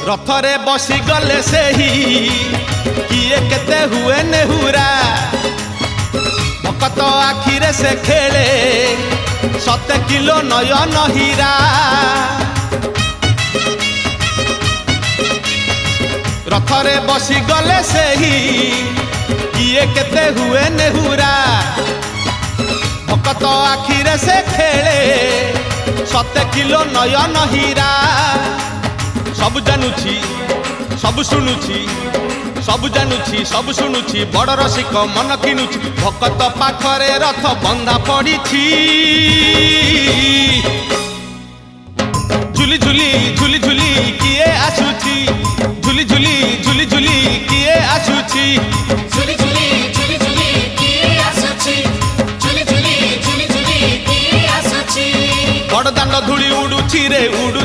रथरे बसी गले से ही किए केते हुए नेहुरा भकत आखिरे से खेले 7 किलो नयन हीरा रथरे बसी गले से ही किए केते हुए नेहुरा भकत आखिरे से खेले 7 किलो नयन हीरा सब जानुची सब शुणुची सब जानुची सब शुणुची बड़ रसिक मन किनुची भकत पाखरे रथ बंधा पड़ी झुली झुली झुली झुली किए आसुची झुली झुली झुली झुली किए आसुची झुली झुली झुली झुली किए आसुची झुली झुली झुली झुली किए आसुची बड़ दांड धूली उड़ुची रे उड़ु